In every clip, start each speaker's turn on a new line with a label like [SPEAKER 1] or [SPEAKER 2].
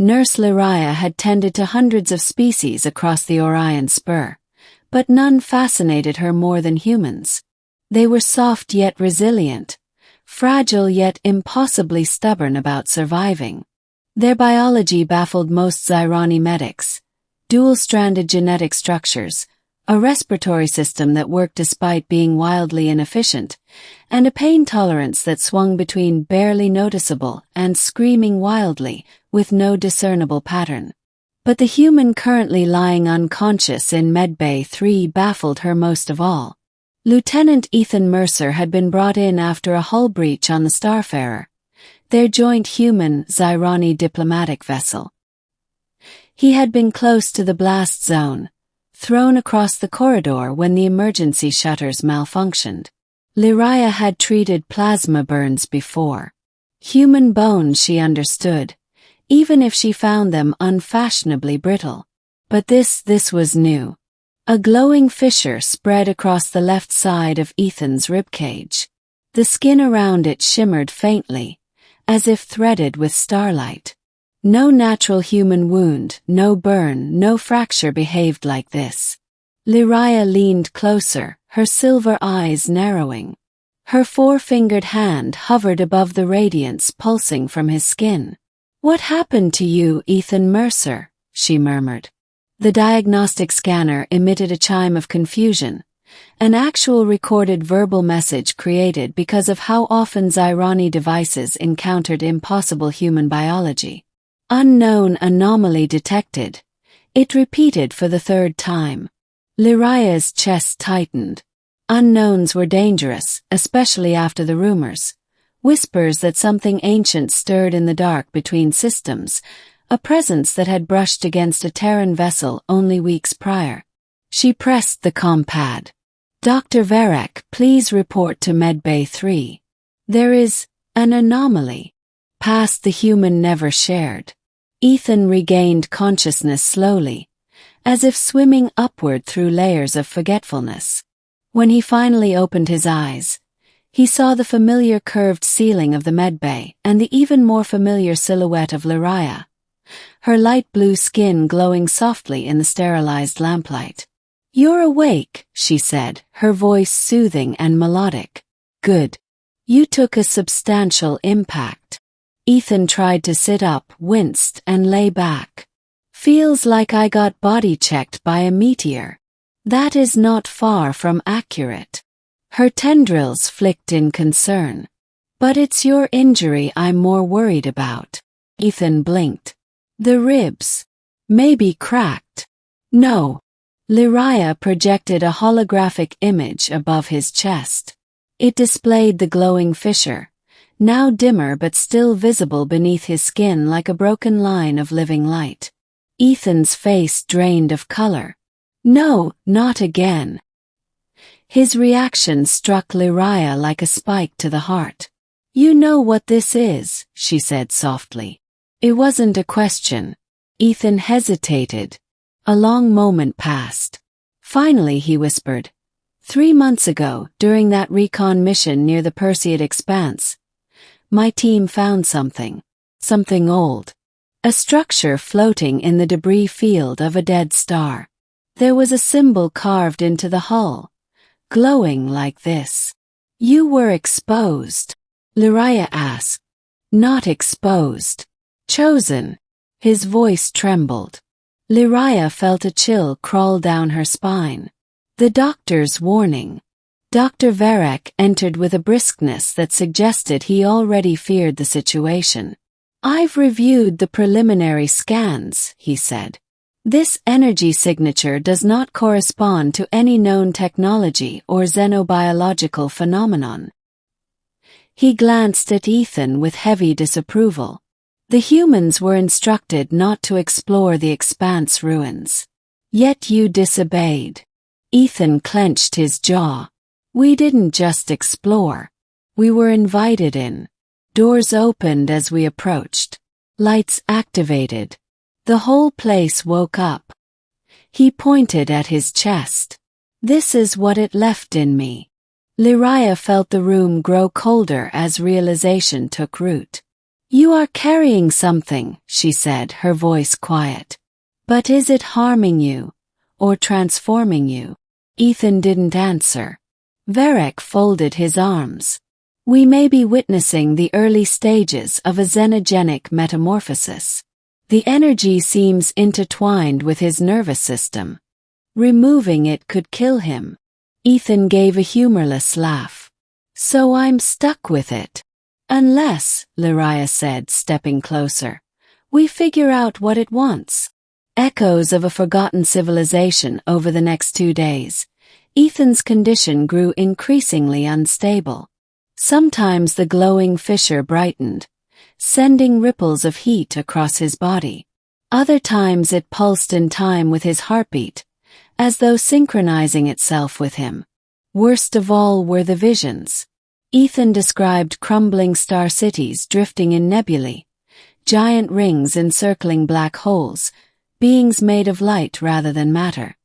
[SPEAKER 1] Nurse Lyria had tended to hundreds of species across the Orion Spur, but none fascinated her more than humans. They were soft yet resilient, fragile yet impossibly stubborn about surviving. Their biology baffled most Xyrani medics: dual-stranded genetic structures, a respiratory system that worked despite being wildly inefficient, and a pain tolerance that swung between barely noticeable and screaming wildly, with no discernible pattern. But the human currently lying unconscious in Medbay 3 baffled her most of all. Lieutenant Ethan Mercer had been brought in after a hull breach on the Starfarer, their joint human-Xyrani diplomatic vessel. He had been close to the blast zone, thrown across the corridor when the emergency shutters malfunctioned. Lyria had treated plasma burns before. Human bones, she understood, even if she found them unfashionably brittle. But this was new. A glowing fissure spread across the left side of Ethan's ribcage. The skin around it shimmered faintly, as if threaded with starlight. No natural human wound, no burn, no fracture behaved like this. Lyria leaned closer, her silver eyes narrowing. Her four-fingered hand hovered above the radiance pulsing from his skin. "What happened to you, Ethan Mercer?" she murmured. The diagnostic scanner emitted a chime of confusion, an actual recorded verbal message created because of how often Xyrani devices encountered impossible human biology. "Unknown anomaly detected," it repeated for the third time. Lyria's chest tightened. Unknowns were dangerous, especially after the rumors. Whispers that something ancient stirred in the dark between systems, a presence that had brushed against a Terran vessel only weeks prior. She pressed the comm pad. "Dr. Varek, please report to Medbay 3. There is an anomaly." Past the human never shared. Ethan regained consciousness slowly, as if swimming upward through layers of forgetfulness. When he finally opened his eyes, he saw the familiar curved ceiling of the medbay and the even more familiar silhouette of Lyria, her light blue skin glowing softly in the sterilized lamplight. "You're awake," she said, her voice soothing and melodic. "Good. You took a substantial impact." Ethan tried to sit up, winced, and lay back. "Feels like I got body-checked by a meteor." That is not far from accurate. Her tendrils flicked in concern. "But it's your injury I'm more worried about." Ethan blinked. "The ribs. Maybe cracked." "No." Lyria projected a holographic image above his chest. It displayed the glowing fissure, now dimmer but still visible beneath his skin like a broken line of living light. Ethan's face drained of color. "No, not again." His reaction struck Lyria like a spike to the heart. "You know what this is," she said softly. It wasn't a question. Ethan hesitated. A long moment passed. Finally he whispered, 3 months ago, during that recon mission near the Perseid Expanse, my team found something. Something old. A structure floating in the debris field of a dead star. There was a symbol carved into the hull, glowing like this. "You were exposed?" Lyria asked. "Not exposed. Chosen." His voice trembled. Lyria felt a chill crawl down her spine. The doctor's warning. Dr. Varek entered with a briskness that suggested he already feared the situation. "I've reviewed the preliminary scans," he said. "This energy signature does not correspond to any known technology or xenobiological phenomenon." He glanced at Ethan with heavy disapproval. The humans were instructed not to explore the Expanse ruins. Yet you disobeyed. Ethan clenched his jaw. "We didn't just explore. We were invited in." Doors opened as we approached. Lights activated. The whole place woke up. He pointed at his chest. "This is what it left in me." Lyria felt the room grow colder as realization took root. You are carrying something, she said, her voice quiet. But is it harming you? Or transforming you? Ethan didn't answer. Varek folded his arms. We may be witnessing the early stages of a xenogenic metamorphosis. The energy seems intertwined with his nervous system. Removing it could kill him. Ethan gave a humorless laugh. So I'm stuck with it. Unless, Lyria said, stepping closer, we figure out what it wants. Echoes of a forgotten civilization over the next 2 days. Ethan's condition grew increasingly unstable. Sometimes the glowing fissure brightened, sending ripples of heat across his body. Other times it pulsed in time with his heartbeat, as though synchronizing itself with him. Worst of all were the visions. Ethan described crumbling star cities drifting in nebulae, giant rings encircling black holes, beings made of light rather than matter.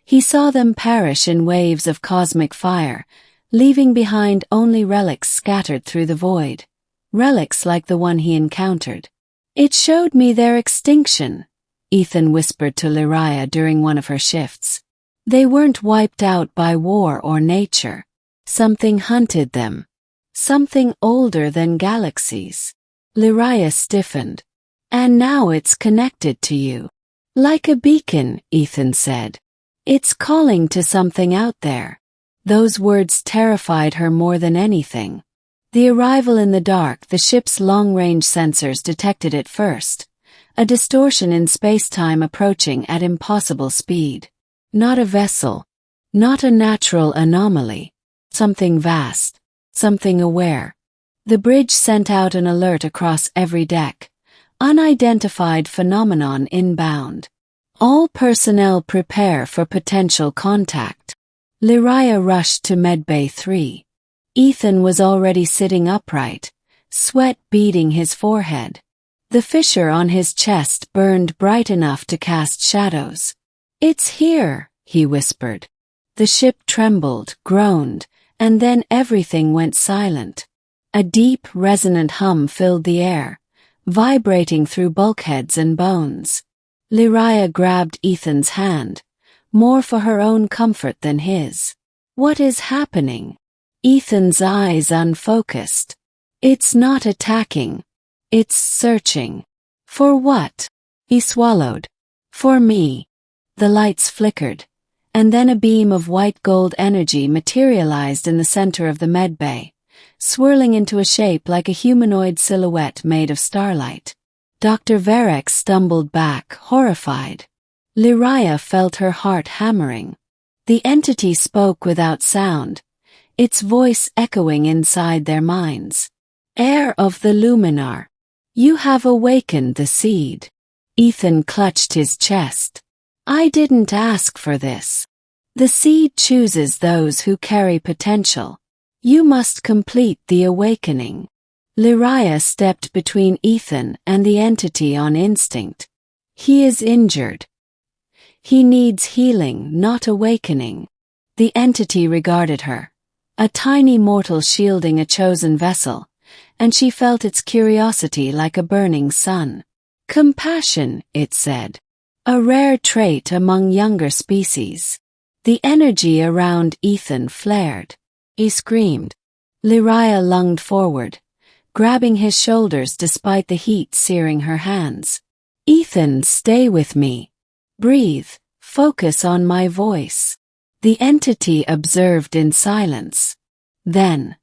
[SPEAKER 1] He saw them perish in waves of cosmic fire, leaving behind only relics scattered through the void. Relics like the one he encountered. It showed me their extinction, Ethan whispered to Lyria during one of her shifts. They weren't wiped out by war or nature. Something hunted them. Something older than galaxies. Lyria stiffened. And now it's connected to you. Like a beacon, Ethan said. It's calling to something out there. Those words terrified her more than anything. The arrival in the dark, the ship's long-range sensors detected it first. A distortion in space-time approaching at impossible speed. Not a vessel. Not a natural anomaly. Something vast. Something aware. The bridge sent out an alert across every deck. Unidentified phenomenon inbound. All personnel prepare for potential contact. Lyria rushed to Medbay 3. Ethan was already sitting upright, sweat beading his forehead. The fissure on his chest burned bright enough to cast shadows. It's here, he whispered. The ship trembled, groaned, and then everything went silent. A deep, resonant hum filled the air, vibrating through bulkheads and bones. Lyria grabbed Ethan's hand, more for her own comfort than his. What is happening? Ethan's eyes unfocused. It's not attacking. It's searching. For what? He swallowed. For me. The lights flickered, and then a beam of white gold energy materialized in the center of the medbay, swirling into a shape like a humanoid silhouette made of starlight. Dr. Varek stumbled back, horrified. Lyria felt her heart hammering. The entity spoke without sound, its voice echoing inside their minds. Heir of the Luminar, you have awakened the seed. Ethan clutched his chest. I didn't ask for this. The seed chooses those who carry potential. You must complete the awakening. Lyria stepped between Ethan and the entity on instinct. He is injured. He needs healing, not awakening. The entity regarded her, a tiny mortal shielding a chosen vessel, and she felt its curiosity like a burning sun. Compassion, it said. A rare trait among younger species. The energy around Ethan flared. He screamed. Lyria lunged forward, grabbing his shoulders despite the heat searing her hands. Ethan, stay with me. Breathe. Focus on my voice. The entity observed in silence. Then,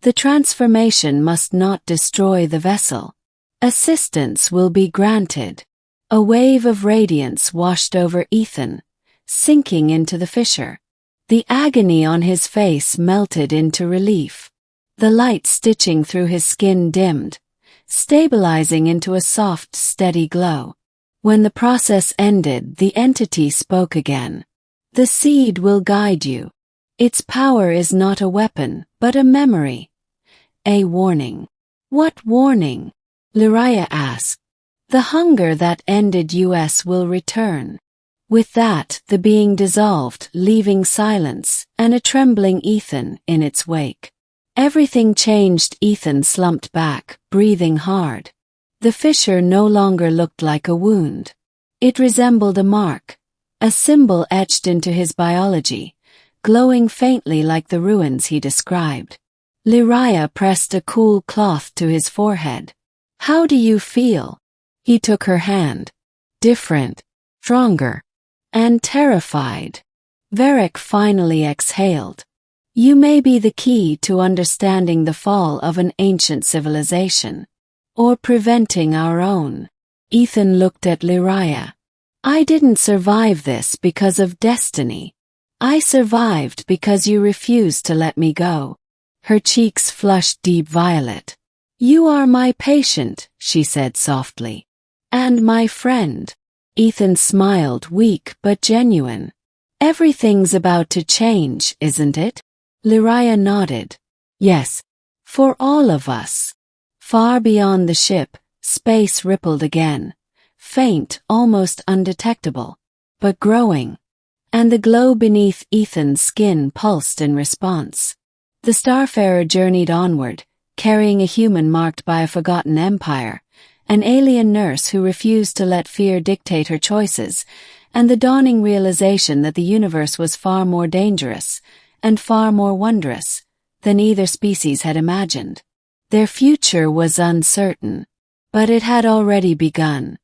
[SPEAKER 1] the transformation must not destroy the vessel. Assistance will be granted. A wave of radiance washed over Ethan, sinking into the fissure. The agony on his face melted into relief. The light stitching through his skin dimmed, stabilizing into a soft, steady glow. When the process ended, the entity spoke again. The seed will guide you. Its power is not a weapon, but a memory. A warning. What warning? Lyria asked. The hunger that ended US will return. With that, the being dissolved, leaving silence and a trembling Ethan in its wake. Everything changed. Ethan slumped back, breathing hard. The fissure no longer looked like a wound. It resembled a mark, a symbol etched into his biology, glowing faintly like the ruins he described. Lyraya pressed a cool cloth to his forehead. "How do you feel?" He took her hand. "Different, stronger, and terrified." Varric finally exhaled. "You may be the key to understanding the fall of an ancient civilization, or preventing our own." Ethan looked at Lyraya. "I didn't survive this because of destiny. I survived because you refused to let me go." Her cheeks flushed deep violet. "You are my patient," she said softly. "And my friend." Ethan smiled, weak but genuine. "Everything's about to change, isn't it?" Lyraya nodded. "Yes, for all of us." Far beyond the ship, space rippled again. Faint, almost undetectable, but growing. And the glow beneath Ethan's skin pulsed in response. The starfarer journeyed onward, carrying a human marked by a forgotten empire, an alien nurse who refused to let fear dictate her choices, and the dawning realization that the universe was far more dangerous, and far more wondrous, than either species had imagined. Their future was uncertain, but it had already begun.